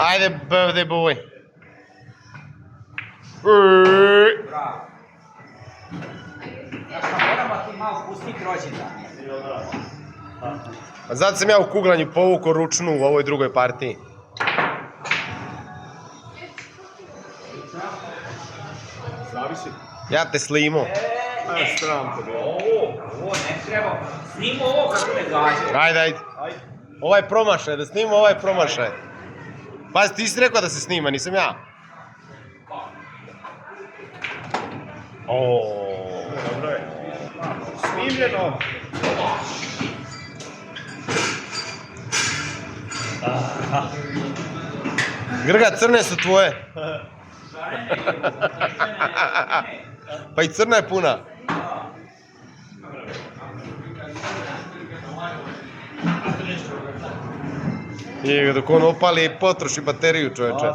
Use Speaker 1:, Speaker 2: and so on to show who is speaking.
Speaker 1: Ajde, birthday boy.
Speaker 2: Bravo. Ja sam moramo ti malo pustiti rođendan.
Speaker 1: Zato sam ja u kuglanju povukao ručnu u ovoj drugoj partiji.
Speaker 3: Zavisi.
Speaker 1: Ja te slimo.
Speaker 3: Sram te bilo.
Speaker 2: Ovo ne treba. Snimo ovo kako ne gađe.
Speaker 1: Ajde, ajde. Ovaj promašaj, da snimamo ovaj promašaj. Pazi, ti si rekao da se snima, nisam ja.
Speaker 3: Dobro je. Snimljeno.
Speaker 1: Grga, crne su tvoje. Pa i crna je puna. I dok on opali i potroši bateriju, čoveče.